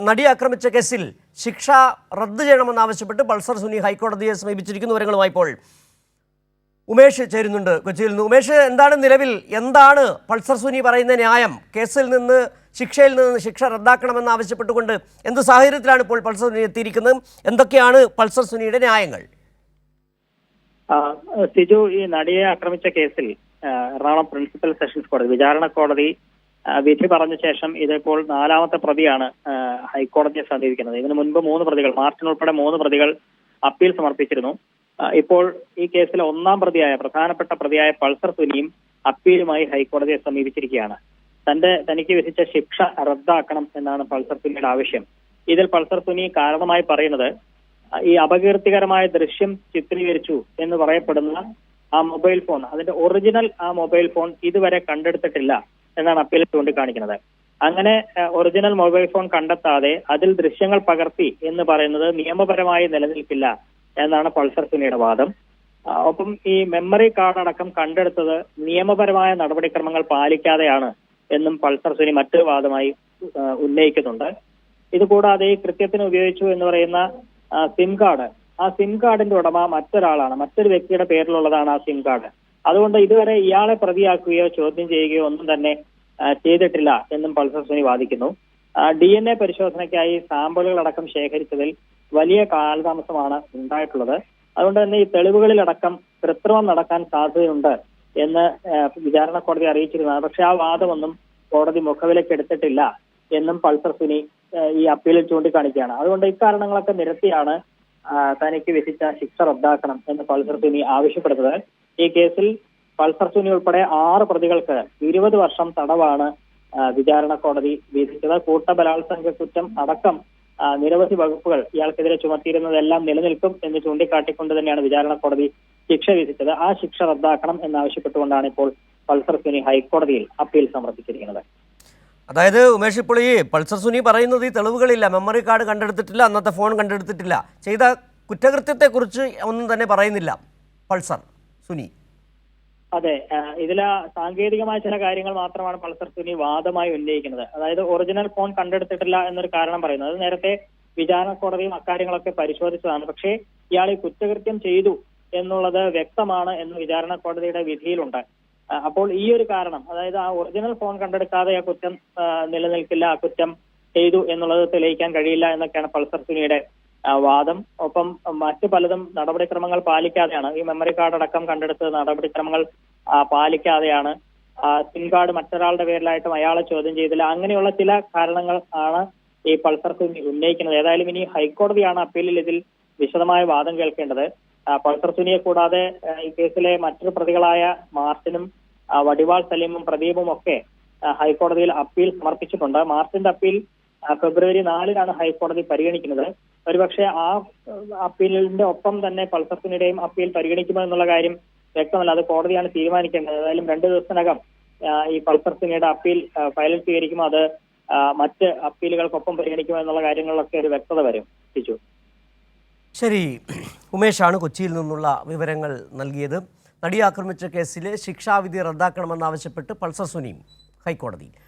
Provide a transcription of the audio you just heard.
നടിയെ ആക്രമിച്ച കേസിൽ ശിക്ഷ റദ്ദ് ചെയ്യണമെന്നാവശ്യപ്പെട്ട് പൾസർ സുനി ഹൈക്കോടതിയെ സമീപിച്ചിരിക്കുന്ന വിവരങ്ങളുമായി ഇപ്പോൾ ഉമേഷ് ചേരുന്നുണ്ട് കൊച്ചിയിൽ നിന്ന്. ഉമേഷ്, എന്താണ് നിലവിൽ എന്താണ് പൾസർ സുനി പറയുന്ന ന്യായം? കേസിൽ നിന്ന് ശിക്ഷയിൽ നിന്ന് ശിക്ഷ റദ്ദാക്കണമെന്ന് ആവശ്യപ്പെട്ടുകൊണ്ട് എന്ത് സാഹചര്യത്തിലാണ് ഇപ്പോൾ പൾസർ സുനി എത്തിയിരിക്കുന്നത്? എന്തൊക്കെയാണ് പൾസർ സുനിയുടെ ന്യായങ്ങൾ? സിജു, ഈ നടിയെ ആക്രമിച്ച കേസിൽ എറണാകുളം പ്രിൻസിപ്പൽ സെഷൻസ് കോടതി വിചാരണ കോടതി വിധി പറഞ്ഞ ശേഷം ഇതിപ്പോൾ 4ാമത്തെ പ്രതിയാണ് ഹൈക്കോടതിയെ സമീപിക്കുന്നത്. ഇതിനു മുൻപ് 3 പ്രതികൾ, മാർട്ടിൻ ഉൾപ്പെടെ 3 പ്രതികൾ അപ്പീൽ സമർപ്പിച്ചിരുന്നു. ഇപ്പോൾ ഈ കേസിലെ 1ാം പ്രതിയായ പ്രധാനപ്പെട്ട പ്രതിയായ പൾസർ സുനിയും അപ്പീലുമായി ഹൈക്കോടതിയെ സമീപിച്ചിരിക്കുകയാണ്. തനിക്ക് വിധിച്ച ശിക്ഷ റദ്ദാക്കണം എന്നാണ് പൾസർ സുനിയുടെ ആവശ്യം. ഇതിൽ പൾസർ സുനി കാരണമായി പറയുന്നത് ഈ അപകീർത്തികരമായ ദൃശ്യം ചിത്രീകരിച്ചു എന്ന് പറയപ്പെടുന്ന ആ മൊബൈൽ ഫോൺ, അതിന്റെ ഒറിജിനൽ ആ മൊബൈൽ ഫോൺ ഇതുവരെ കണ്ടെടുത്തിട്ടില്ല എന്നാണ് അപ്പീൽ ചൂണ്ടിക്കാണിക്കുന്നത്. അങ്ങനെ ഒറിജിനൽ മൊബൈൽ ഫോൺ കണ്ടെത്താതെ അതിൽ ദൃശ്യങ്ങൾ പകർത്തി എന്ന് പറയുന്നത് നിയമപരമായി നിലനിൽക്കില്ല എന്നാണ് പൾസർ സുനിയുടെ വാദം. ഒപ്പം ഈ മെമ്മറി കാർഡ് അടക്കം കണ്ടെടുത്തത് നിയമപരമായ നടപടിക്രമങ്ങൾ പാലിക്കാതെയാണ് എന്നും പൾസർ സുനി മറ്റൊരു വാദമായി ഉന്നയിക്കുന്നുണ്ട്. ഇതുകൂടാതെ ഈ കൃത്യത്തിന് ഉപയോഗിച്ചു എന്ന് പറയുന്ന സിം കാർഡ്, ആ സിം കാർഡിന്റെ ഉടമ മറ്റൊരാളാണ്, മറ്റൊരു വ്യക്തിയുടെ പേരിലുള്ളതാണ് ആ സിം കാർഡ്. അതുകൊണ്ട് ഇതുവരെ ഇയാളെ പ്രതിയാക്കുകയോ ചോദ്യം ചെയ്യുകയോ ഒന്നും തന്നെ ചെയ്തിട്ടില്ല എന്നും പൾസർ സുനി വാദിക്കുന്നു. DNA പരിശോധനയ്ക്കായി സാമ്പിളുകളടക്കം ശേഖരിച്ചതിൽ വലിയ കാലതാമസമാണ് ഉണ്ടായിട്ടുള്ളത്. അതുകൊണ്ട് തന്നെ ഈ തെളിവുകളിലടക്കം കൃത്രിമം നടക്കാൻ സാധ്യതയുണ്ട് എന്ന് വിചാരണ കോടതി അറിയിച്ചിരുന്നതാണ്. പക്ഷെ ആ വാദമൊന്നും കോടതി മുഖവിലേക്ക് എടുത്തിട്ടില്ല എന്നും പൾസർ സുനി ഈ അപ്പീലിൽ ചൂണ്ടിക്കാണിക്കുകയാണ്. അതുകൊണ്ട് ഇക്കാരണങ്ങളൊക്കെ നിരത്തിയാണ് തനിക്ക് വിധിച്ച ശിക്ഷ റദ്ദാക്കണം എന്ന് പൾസർ സുനി ആവശ്യപ്പെടുന്നത്. ഈ കേസിൽ പൾസർ സുനി ഉൾപ്പെടെ 6 പ്രതികൾക്ക് 20 വർഷം തടവാണ് വിചാരണ കോടതി വിധിച്ചത്. കൂട്ടബലാത്സംഗ കുറ്റം അടക്കം നിരവധി വകുപ്പുകൾ ഇയാൾക്കെതിരെ ചുമത്തിയിരുന്നതെല്ലാം നിലനിൽക്കും എന്ന് ചൂണ്ടിക്കാട്ടിക്കൊണ്ട് തന്നെയാണ് വിചാരണ കോടതി ശിക്ഷ വിധിച്ചത്. ആ ശിക്ഷ റദ്ദാക്കണം എന്നാവശ്യപ്പെട്ടുകൊണ്ടാണ് ഇപ്പോൾ പൾസർ സുനി ഹൈക്കോടതിയിൽ അപ്പീൽ സമർപ്പിച്ചിരിക്കുന്നത്. അതായത് ഉമേഷ്, ഇപ്പോൾ ഈ പൾസർ സുനി പറയുന്നത് ഈ തെളിവുകളില്ല, മെമ്മറി കാർഡ് കണ്ടെടുത്തിട്ടില്ല, അന്നത്തെ ഫോൺ കണ്ടെടുത്തിട്ടില്ല, ചെയ്ത കുറ്റകൃത്യത്തെക്കുറിച്ച് ഒന്നും തന്നെ പറയുന്നില്ല പൾസർ സുനി. അതെ, ഇതിലെ സാങ്കേതികമായ ചില കാര്യങ്ങൾ മാത്രമാണ് പൾസർ സുനി വാദമായി ഉന്നയിക്കുന്നത്. അതായത് ഒറിജിനൽ ഫോൺ കണ്ടെടുത്തിട്ടില്ല എന്നൊരു കാരണം പറയുന്നത്. അത് നേരത്തെ വിചാരണ കോടതിയും അക്കാര്യങ്ങളൊക്കെ പരിശോധിച്ചതാണ്. പക്ഷേ ഇയാൾ ഈ കുറ്റകൃത്യം ചെയ്തു എന്നുള്ളത് വ്യക്തമാണ് എന്ന് വിചാരണ കോടതിയുടെ വിധിയിലുണ്ട്. അപ്പോൾ ഈ ഒരു കാരണം, അതായത് ആ ഒറിജിനൽ ഫോൺ കണ്ടെടുക്കാതെ ആ കുറ്റം നിലനിൽക്കില്ല, ആ കുറ്റം ചെയ്തു എന്നുള്ളത് തെളിയിക്കാൻ കഴിയില്ല എന്നൊക്കെയാണ് പൾസർ സുനിയുടെ വാദം. ഒപ്പം മറ്റു പലതും നടപടിക്രമങ്ങൾ പാലിക്കാതെയാണ്, ഈ മെമ്മറി കാർഡ് അടക്കം കണ്ടെടുത്തത് നടപടിക്രമങ്ങൾ പാലിക്കാതെയാണ്, സിം കാർഡ് മറ്റൊരാളുടെ പേരിലായിട്ടും അയാളെ ചോദ്യം ചെയ്തില്ല, അങ്ങനെയുള്ള ചില കാരണങ്ങൾ ആണ് ഈ പൾസർ സുനി ഉന്നയിക്കുന്നത്. ഏതായാലും ഇനി ഹൈക്കോടതിയാണ് അപ്പീലിൽ ഇതിൽ വിശദമായ വാദം കേൾക്കേണ്ടത്. പൾസർ സുനിയെ കൂടാതെ ഈ കേസിലെ മറ്റൊരു പ്രതികളായ മാർട്ടിനും വടിവാൾ സലീമും പ്രദീപും ഒക്കെ ഹൈക്കോടതിയിൽ അപ്പീൽ സമർപ്പിച്ചിട്ടുണ്ട്. മാർട്ടിന്റെ അപ്പീൽ ഫെബ്രുവരി 4-നാണ് ഹൈക്കോടതി പരിഗണിക്കുന്നത്. ഒരുപക്ഷെ ആ അപ്പീലിന്റെ ഒപ്പം തന്നെ പൾസർ സുനിയുടെയും അപ്പീൽ പരിഗണിക്കുമോ എന്നുള്ള കാര്യം വ്യക്തമല്ല, അത് കോടതിയാണ് തീരുമാനിക്കേണ്ടത്. ഏതായാലും 2 ദിവസത്തിനകം ഈ പൾസർ സുനിയുടെ അപ്പീൽ ഫയലിൽ സ്വീകരിക്കുമോ, അത് മറ്റ് അപ്പീലുകൾക്കൊപ്പം പരിഗണിക്കുമോ എന്നുള്ള കാര്യങ്ങളിലൊക്കെ ഒരു വ്യക്തത വരും. തിരിച്ചു. ശരി, ഉമേഷാണ് കൊച്ചിയിൽ നിന്നുള്ള വിവരങ്ങൾ നൽകിയത്. നടിയെ ആക്രമിച്ച കേസിലെ ശിക്ഷാവിധി റദ്ദാക്കണമെന്നാവശ്യപ്പെട്ട് പൾസർ സുനിയും ഹൈക്കോടതിയിൽ.